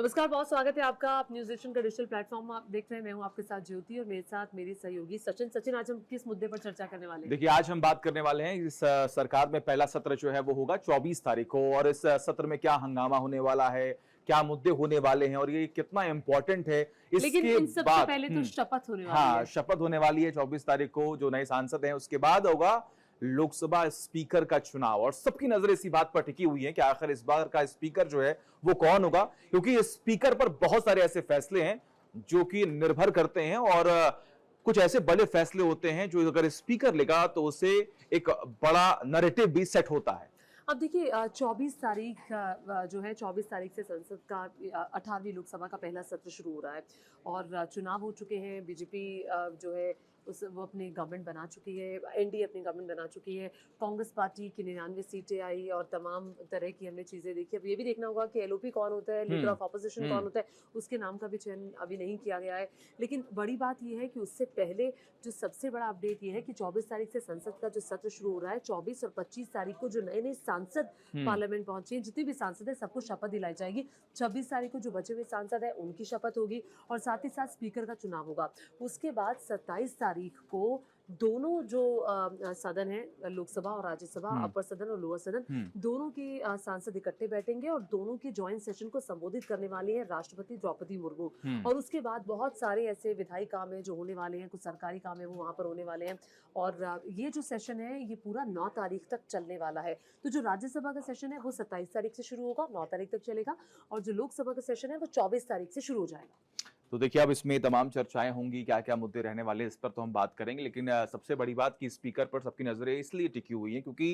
नमस्कार, बहुत स्वागत है आपका। आप न्यूज़ एशियन का डिजिटल प्लेटफॉर्म आप देख रहे हैं। मैं हूं आपके साथ ज्योति और मेरे साथ मेरी सहयोगी सचिन। सचिन, आज हम किस मुद्दे पर चर्चा करने वाले हैं? देखिए, आज हम बात करने वाले हैं इस सरकार में पहला सत्र जो है वो होगा 24 तारीख को। और इस सत्र में क्या हंगामा होने वाला है, क्या मुद्दे होने वाले हैं और ये कितना इंपॉर्टेंट है लेकिन इसके इन सबसे बाद पहले तो शपथ होने वाली हाँ, है। शपथ होने वाली है 24 तारीख को। जो नए सांसद हैं उसके बाद होगा लोकसभा स्पीकर का चुनाव। और सबकी नजर इसी बात पर टिकी हुई है कि आखिर इस बार का स्पीकर जो है वो कौन होगा, क्योंकि इस स्पीकर पर बहुत सारे ऐसे फैसले हैं जो कि निर्भर करते हैं। और कुछ ऐसे बड़े फैसले होते हैं जो अगर स्पीकर लेगा तो उसे एक बड़ा नैरेटिव भी सेट होता है। अब देखिए, 24 तारीख जो है 24 तारीख से संसद का 18वीं लोकसभा का पहला सत्र शुरू हो रहा है और चुनाव हो चुके हैं। बीजेपी जो है वो अपनी गवर्नमेंट बना चुकी है, एनडीए अपनी गवर्नमेंट बना चुकी है। कांग्रेस पार्टी की 99 सीटें आई और तमाम तरह की हमने चीज़ें देखी। अब ये भी देखना होगा कि एलओपी कौन होता है, लीडर ऑफ अपोजिशन कौन होता है, उसके नाम का भी चयन अभी नहीं किया गया है। लेकिन बड़ी बात यह है कि उससे पहले जो सबसे बड़ा अपडेट ये है कि 24 तारीख से संसद का जो सत्र शुरू हो रहा है, 24 और 25 तारीख को जो नए नए सांसद पार्लियामेंट पहुंचे हैं, जितने भी सांसद हैं सबको शपथ दिलाई जाएगी। 26 तारीख को जो बचे हुए सांसद हैं उनकी शपथ होगी और साथ ही साथ स्पीकर का चुनाव होगा। उसके बाद 27 तारीख को दोनों जो सदन है, लोकसभा और राज्यसभा, अपर सदन और लोअर सदन, दोनों के सांसद इकट्ठे बैठेंगे और दोनों के जॉइंट सेशन को संबोधित करने वाली है राष्ट्रपति द्रौपदी मुर्मू। और उसके बाद बहुत सारे ऐसे विधायी काम है जो होने वाले हैं, कुछ सरकारी काम है वो वहां पर होने वाले हैं। और ये जो सेशन है ये पूरा 9 तारीख तक चलने वाला है। तो जो राज्यसभा का सेशन है वो 27 तारीख से शुरू होगा, 9 तारीख तक चलेगा। और जो लोकसभा का सेशन है वो 24 तारीख से शुरू हो जाएगा। तो देखिए, अब इसमें तमाम चर्चाएं होंगी, क्या क्या मुद्दे रहने वाले इस पर तो हम बात करेंगे। लेकिन सबसे बड़ी बात कि स्पीकर पर सबकी नजरें इसलिए टिकी हुई हैं क्योंकि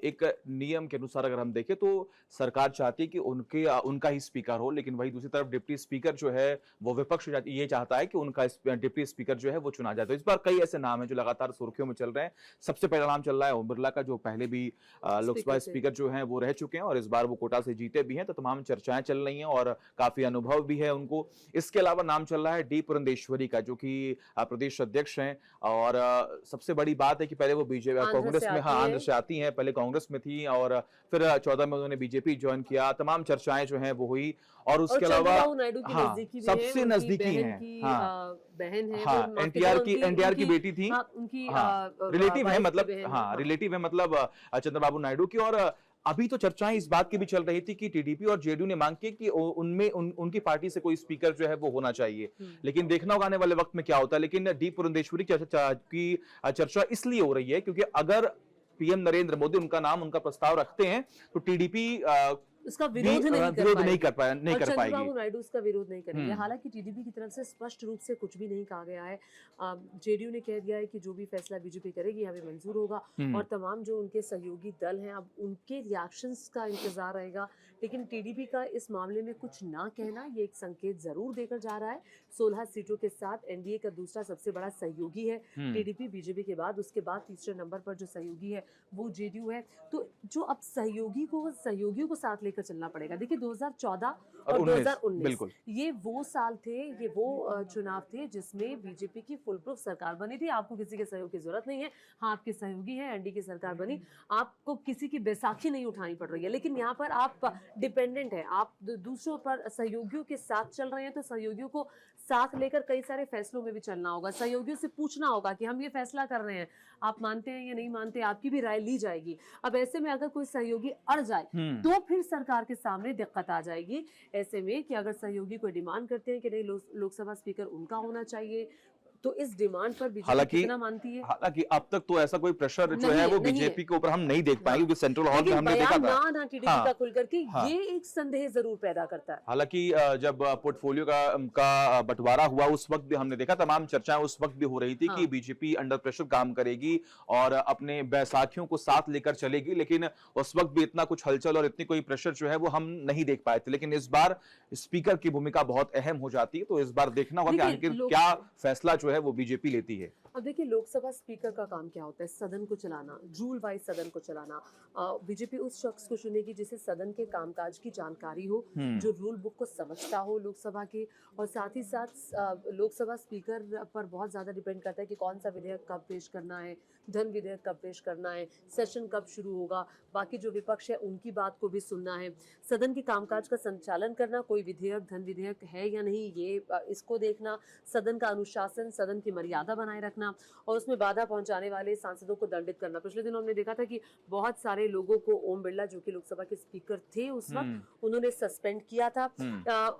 एक नियम के अनुसार अगर हम देखें तो सरकार चाहती है कि उनका ही स्पीकर हो। लेकिन वही दूसरी तरफ डिप्टी स्पीकर जो है वो विपक्ष ये चाहता है कि उनका डिप्टी स्पीकर जो है वो चुना जाए। तो इस बार कई ऐसे नाम है जो लगातार सुर्खियों में चल रहे हैं। सबसे पहला नाम चल रहा है ओम बिरला का, जो पहले भी लोकसभा स्पीकर जो है वो रह चुके हैं और इस बार वो कोटा से जीते भी हैं। तो तमाम चर्चाएं चल रही हैं और काफी अनुभव भी है उनको। इसके अलावा नाम चल रहा है डी पुरंदेश्वरी का, जो कि प्रदेश अध्यक्ष हैं। और सबसे बड़ी बात है कि पहले वो बीजेपी कांग्रेस में आंध्र से आती हैं, पहले कांग्रेस में थी और फिर 14 में उन्होंने बीजेपी ज्वाइन किया। तमाम चर्चाएं जो हैं वो हुई। और उसके अलावा सबसे नजदीकी हैं, बहन है, हाँ, एनटीआर की बेटी थी, उनकी रिलेटिव है, मतलब हाँ रिलेटिव है, मतलब चंद्रबाबू नायडू की। और अभी तो चर्चाएं इस बात की भी चल रही थी कि टीडीपी और जेडीयू ने मांग की कि उनमें उनकी पार्टी से कोई स्पीकर जो है वो होना चाहिए। लेकिन देखना होगा आने वाले वक्त में क्या होता है। लेकिन डी पुरंदेश्वरी की चर्चा इसलिए हो रही है क्योंकि अगर पीएम नरेंद्र मोदी उनका नाम, उनका प्रस्ताव रखते हैं तो टीडीपी उसका विरोध नहीं कर पाएगी। चंद्रबाबू नायडू उसका विरोध नहीं करेंगे। हालांकि टीडीपी की तरफ से स्पष्ट रूप से कुछ भी नहीं कहा गया है। जेडीयू ने कह दिया है कि जो भी फैसला बीजेपी करेगी हमें मंजूर होगा और तमाम जो उनके सहयोगी दल हैं अब उनके रिएक्शंस का इंतजार रहेगा। लेकिन टीडीपी का इस मामले में कुछ ना कहना ये एक संकेत जरूर देकर जा रहा है। 16 सीटों के साथ एनडीए का दूसरा सबसे बड़ा सहयोगी है टीडीपी, बीजेपी के बाद। उसके बाद तीसरे नंबर पर जो सहयोगी है वो जेडीयू है। तो जो अब सहयोगियों को साथ लेकर चलना पड़ेगा। देखिए, 2014 और 2019 ये वो साल थे, ये वो चुनाव थे जिसमें बीजेपी की फुल प्रूफ सरकार बनी थी। आपको किसी के सहयोग की जरूरत नहीं है। हाँ, आपके सहयोगी हैं, एनडीए की सरकार बनी, आपको किसी की बैसाखी नहीं उठानी पड़ रही है। लेकिन यहाँ पर आप डिपेंडेंट है, आप दूसरों पर सहयोगियों के साथ चल रहे हैं तो सहयोगियों को साथ लेकर कई सारे फैसलों में भी चलना होगा। सहयोगियों से पूछना होगा कि हम ये फैसला कर रहे हैं, आप मानते हैं या नहीं मानते, आपकी भी राय ली जाएगी। अब ऐसे में अगर कोई सहयोगी अड़ जाए तो फिर सरकार के सामने दिक्कत आ जाएगी। ऐसे में कि अगर सहयोगी कोई डिमांड करते हैं कि नहीं लोकसभा स्पीकर उनका होना चाहिए, तो इस डिमांड पर बीजेपी कितना मानती है? हालांकि अब तक तो ऐसा कोई प्रेशर जो है वो बीजेपी के ऊपर हम नहीं देख पाएंगे क्योंकि सेंट्रल हॉल में हमने देखा था टीडीपी का खुल करके ये एक संदेह जरूर पैदा करता है। हालांकि जब पोर्टफोलियो का बंटवारा हुआ उस वक्त भी हमने देखा, तमाम चर्चाएं उस वक्त भी हो रही थी कि बीजेपी अंडर प्रेशर काम करेगी और अपने बैसाखियों को साथ लेकर चलेगी। लेकिन उस वक्त भी इतना कुछ हलचल और इतनी कोई प्रेशर जो है वो हम नहीं देख पाए थे। लेकिन इस बार स्पीकर की भूमिका बहुत अहम हो जाती है। तो इस बार देखना होगा कि आखिर क्या फैसला जो है वो बीजेपी लेती है। अब देखिए, लोकसभा स्पीकर का काम क्या होता है? सदन को चलाना, रूल वाइज सदन को चलाना। बीजेपी उस शख्स को चुनेगी जिसे सदन के कामकाज की जानकारी हो, जो रूल बुक को समझता हो लोकसभा के। और साथ ही साथ लोकसभा स्पीकर पर बहुत ज्यादा डिपेंड करता है कि कौन सा विधेयक कब पेश करना है, धन विधेयक कब पेश करना है, सेशन कब शुरू होगा, बाकी जो विपक्ष है उनकी बात को भी सुनना है, सदन के कामकाज का संचालन करना, कोई विधेयक धन विधेयक है या नहीं ये इसको देखना, सदन का अनुशासन, सदन की मर्यादा बनाए रखना और उसमें बाधा पहुंचाने वाले सांसदों को दंडित करना। पिछले दिनों हमने देखा था कि बहुत सारे लोगों को ओम बिरला जो कि लोकसभा के स्पीकर थे उस वक्त, उन्होंने सस्पेंड किया था।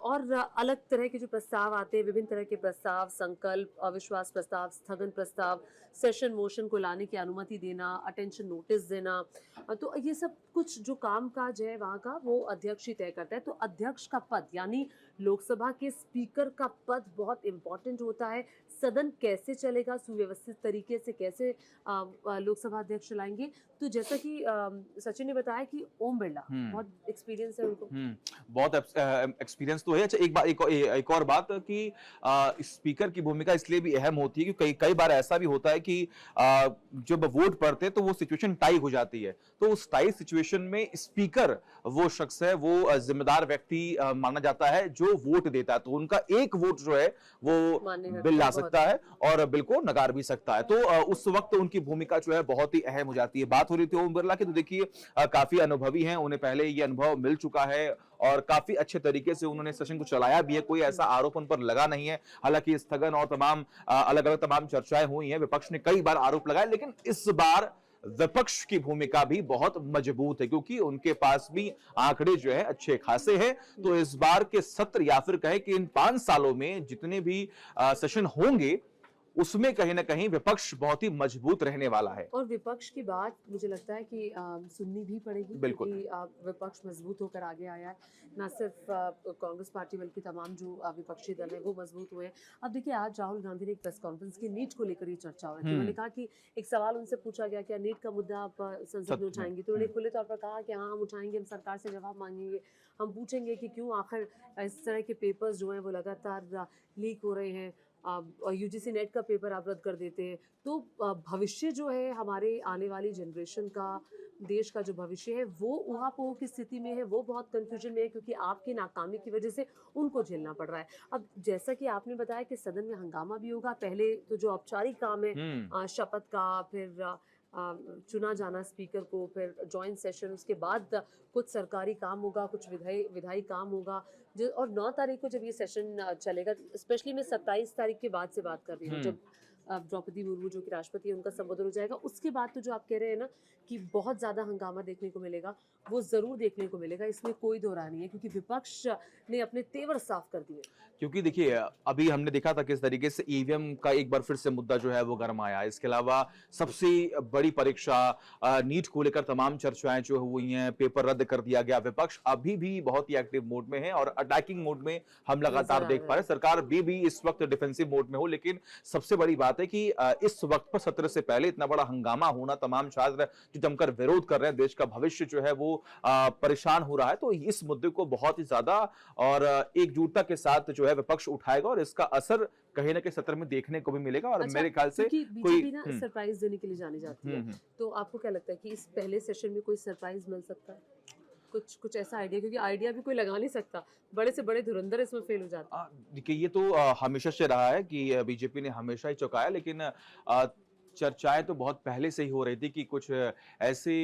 और अलग तरह के जो प्रस्ताव आते हैं, विभिन्न तरह के प्रस्ताव, संकल्प, अविश्वास प्रस्ताव, स्थगन प्रस्ताव, सेशन मोशन को लाने की अनुमति देना, अटेंशन नोटिस देना, तो ये सब कुछ जो काम काज है वहाँ का वो अध्यक्ष ही तय करता है। तो अध्यक्ष का पद यानी लोकसभा के स्पीकर का पद बहुत इंपॉर्टेंट होता है। सदन कैसे चलेगा, सुव्यवस्थित तरीके से कैसे लोकसभा अध्यक्ष चलाएंगे। तो जैसा कि सचिन ने बताया कि ओम बिरला बहुत एक्सपीरियंस है उनको। बहुत एक्सपीरियंस तो है। अच्छा, एक और बात कि स्पीकर की भूमिका इसलिए भी अहम होती है कि कई बार ऐसा भी होता है कि जब वोट पड़ते हैं तो वो सिचुएशन टाई हो जाती है, तो उस टाई सिचुएशन में स्पीकर वो शख्स है, वो जिम्मेदार व्यक्ति माना जाता है जो वोट देता है। तो उनका एक वोट जो है वो बिल ला सकता है और बिल को नकार भी सकता है। तो उस वक्त उनकी भूमिका जो है बहुत ही अहम हो जाती है। बात हो रही थी ओम बिरला की, तो देखिए काफी अनुभवी हैं, उन्हें पहले ये अनुभव मिल चुका है और काफी अच्छे तरीके से उन्होंने सेशन को चलाया भी है। कोई ऐसा आरोप उन पर लगा नहीं है। हालांकि स्थगन और तमाम अलग अलग तमाम चर्चाएं हुई हैं, विपक्ष ने कई बार आरोप लगाए, लेकिन इस बार विपक्ष की भूमिका भी बहुत मजबूत है क्योंकि उनके पास भी आंकड़े जो है अच्छे खासे हैं। तो इस बार के सत्र या फिर कहें कि इन 5 सालों में जितने भी सेशन होंगे उसमें कहीं ना कहीं विपक्ष बहुत ही मजबूत रहने वाला है। और विपक्ष की बात मुझे लगता है कि सुननी भी पड़ेगी, बिल्कुल। क्योंकि विपक्ष मजबूत होकर आगे आया है। ना सिर्फ कांग्रेस पार्टी बल्कि तमाम जो विपक्षी दल है वो मजबूत हुए हैं। अब देखिए, आज राहुल गांधी ने एक प्रेस कॉन्फ्रेंस की नीट को लेकर ये चर्चा हो रही थी। उन्होंने कहा कि एक सवाल उनसे पूछा गया क्या नीट का मुद्दा आप संसद में उठाएंगे, तो उन्होंने खुले तौर पर कहा कि हाँ हम उठाएंगे, हम सरकार से जवाब मांगेंगे, हम पूछेंगे कि क्यों आखिर इस तरह के पेपर्स जो हैं वो लगातार लीक हो रहे हैं, यूजीसी नेट का पेपर आप रद्द कर देते हैं। तो भविष्य जो है हमारे आने वाली जनरेशन का, देश का जो भविष्य है वो ऊहापोह की स्थिति में है, वो बहुत कंफ्यूजन में है क्योंकि आपकी नाकामी की वजह से उनको झेलना पड़ रहा है। अब जैसा कि आपने बताया कि सदन में हंगामा भी होगा, पहले तो जो औपचारिक काम है शपथ का, फिर चुना जाना स्पीकर को, फिर जॉइंट सेशन, उसके बाद कुछ सरकारी काम होगा, कुछ विधायी काम होगा जो, और 9 तारीख को जब ये सेशन चलेगा, स्पेशली मैं 27 तारीख के बाद से बात कर रही हूँ, जब द्रौपदी मुर्मू जो कि राष्ट्रपति है उनका संबोधन हो जाएगा, उसके बाद तो जो आप कह रहे हैं ना कि बहुत ज़्यादा हंगामा देखने को मिलेगा, वो ज़रूर देखने को मिलेगा, इसमें कोई दो राय नहीं है, क्योंकि विपक्ष ने अपने तेवर साफ कर दिए। क्योंकि देखिए अभी हमने देखा था किस तरीके से ईवीएम का एक बार फिर से मुद्दा जो है वो गर्म आया। इसके अलावा सबसे बड़ी परीक्षा नीट को लेकर तमाम चर्चाएं जो हुई हैं, पेपर रद्द कर दिया गया। विपक्ष अभी भी बहुत ही एक्टिव मोड में है और अटैकिंग मोड में हम लगातार देख पा रहे हैं। सरकार भी इस वक्त डिफेंसिव मोड में हो, लेकिन सबसे बड़ी बात है कि इस वक्त पर सत्र से पहले इतना बड़ा हंगामा होना, तमाम छात्र जो जमकर विरोध कर रहे हैं, देश का भविष्य जो है वो परेशान हो रहा है। तो इस मुद्दे को बहुत ही ज्यादा और एकजुटता के साथ जो है विपक्ष उठाएगा और इसका असर कहीं ना कहीं सत्र में देखने को भी मिलेगा। और मेरे ख्याल से बीजेपी ना सरप्राइज देने के लिए जानी जाती है, तो आपको क्या लगता है कि इस पहले सेशन में कोई सरप्राइज मिल सकता है? कुछ ऐसा आइडिया, क्योंकि आइडिया भी कोई लगा नहीं सकता, बड़े से बड़े धुरंधर इसमें फेल हो जाते हैं। देखिए ये तो हमेशा से रहा है कि बीजेपी ने हमेशा ही चौंकाया, लेकिन चर्चाएं तो बहुत पहले से ही हो रही थी कि कुछ ऐसे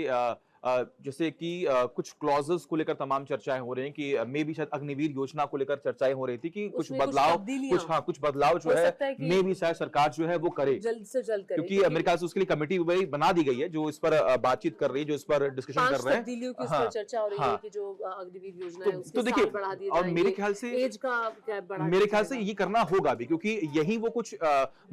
जैसे कि कुछ क्लॉजेस को लेकर तमाम चर्चाएं हो रही हैं कि मे भी शायद अग्निवीर योजना को लेकर चर्चाएं हो रही थी कि कुछ बदलाव जो है मे भी शायद सरकार जो है वो करे जल्द से जल्द करे, क्योंकि मेरे ख्याल से उसके लिए कमेटी बना दी गई है जो इस पर बातचीत कर रही है, जो इस पर डिस्कशन कर रहे हैं। हाँ, चर्चा हो रही है कि जो अग्निवीर योजना है उसके साल बढ़ा दिए और मेरे ख्याल से एज का बढ़ा, मेरे ख्याल से ये करना होगा भी, क्योंकि यही वो कुछ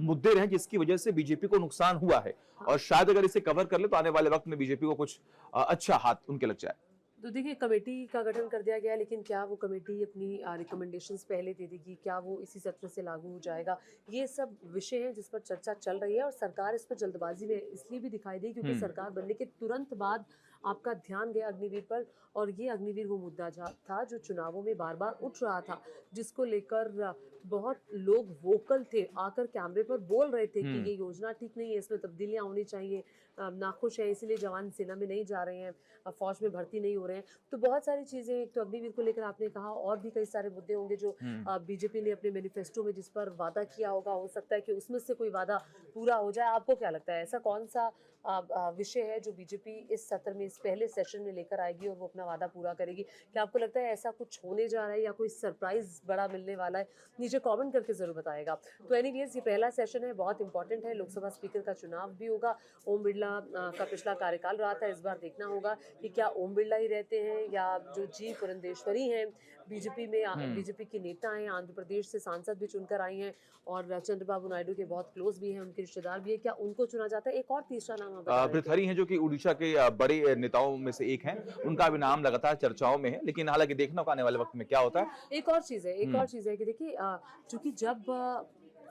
मुद्दे रहे जिसकी वजह से बीजेपी को नुकसान हुआ है। और शायद अगर इसे कवर कर ले तो आने वाले वक्त में बीजेपी को कुछ अच्छा हाथ उनके लग जाए। तो देखिए, कमेटी का गठन कर दिया गया, लेकिन क्या वो कमेटी अपनी रिकमेंडेशंस पहले दे देगी, क्या वो इसी सत्र से लागू हो जाएगा, ये सब विषय है जिस पर चर्चा चल रही है। और सरकार इस पर जल्दबाजी में इसलिए भी दिखाई दी क्योंकि सरकार बनने के तुरंत बाद आपका ध्यान गया अग्निवीर पर, और ये अग्निवीर वो मुद्दा था जो चुनावों में बार बार उठ रहा था, जिसको लेकर बहुत लोग वोकल थे, आकर कैमरे पर बोल रहे थे कि ये योजना ठीक नहीं है, इसमें तब्दीलियां होनी चाहिए, नाखुश है इसीलिए जवान सेना में नहीं जा रहे हैं, फौज में भर्ती नहीं हो रहे हैं। तो बहुत सारी चीज़ें, एक तो अग्निवीर को लेकर आपने कहा, और भी कई सारे मुद्दे होंगे जो बीजेपी ने अपने मैनिफेस्टो में जिस पर वादा किया होगा, हो सकता है कि उसमें से कोई वादा पूरा हो जाए। आपको क्या लगता है, ऐसा कौन सा विषय है जो बीजेपी इस सत्र में, इस पहले सेशन में लेकर आएगी और वो अपना वादा पूरा करेगी? क्या आपको लगता है ऐसा कुछ होने जा रहा है या कोई सरप्राइज बड़ा मिलने वाला है? नीचे कमेंट करके जरूर बताएगा। तो एनीवेज, ये पहला सेशन है, बहुत इंपॉर्टेंट है, लोकसभा स्पीकर का चुनाव भी होगा। ओम बिरला का पिछला कार्यकाल रहा था, इस बार देखना होगा कि क्या ओम बिरला ही रहते हैं या जो जी पुरंदेश्वरी हैं, बीजेपी में बीजेपी की नेता हैं, आंध्र प्रदेश से सांसद भी चुनकर आई हैं और चंद्रबाबू नायडू के बहुत क्लोज भी हैं, उनके रिश्तेदार भी हैं, क्या उनको चुना जाता है? एक और तीसरा नाम आप बता रहे थे। भृतहरि हैं जो कि उड़ीसा के बड़े नेताओं में से एक हैं, उनका भी नाम लगातार चर्चाओं में है, लेकिन हालांकि देखना होगा आने वाले वक्त में क्या होता है। एक और चीज़ है कि देखिए, चूंकि जब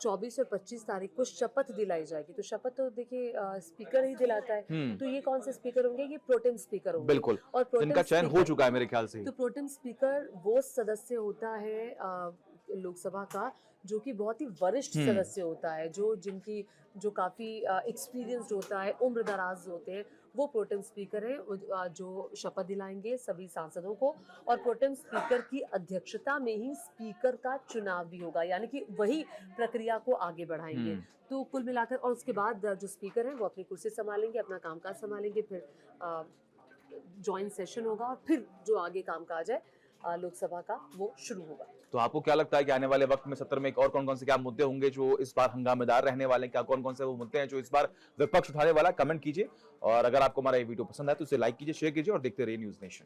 24 और 25 तारीख को शपथ दिलाई जाएगी, तो शपथ तो देखिए स्पीकर ही दिलाता है, तो ये कौन से स्पीकर होंगे? ये प्रोटेम स्पीकर होंगे। बिल्कुल, और प्रोटेम इनका चयन हो स्पीकर, चुका है मेरे ख्याल से। तो प्रोटेम स्पीकर वो सदस्य होता है लोकसभा का जो कि बहुत ही वरिष्ठ सदस्य होता है, जो काफ़ी एक्सपीरियंस्ड होता है, उम्र दराज होते हैं, वो प्रोटेम स्पीकर है जो शपथ दिलाएंगे सभी सांसदों को। और प्रोटेम स्पीकर की अध्यक्षता में ही स्पीकर का चुनाव भी होगा, यानी कि वही प्रक्रिया को आगे बढ़ाएंगे। तो कुल मिलाकर, और उसके बाद जो स्पीकर हैं वो अपनी कुर्सी संभालेंगे, अपना कामकाज संभालेंगे, फिर जॉइंट सेशन होगा और फिर जो आगे कामकाज है लोकसभा का वो शुरू होगा। तो आपको क्या लगता है कि आने वाले वक्त में सत्र में और कौन-कौन से क्या मुद्दे होंगे जो इस बार हंगामेदार रहने वाले हैं? क्या कौन-कौन से वो मुद्दे हैं जो इस बार विपक्ष उठाने वाला है? कमेंट कीजिए, और अगर आपको हमारा ये वीडियो पसंद आए तो इसे लाइक कीजिए, शेयर कीजिए और देखते रहिए न्यूज़ नेशन।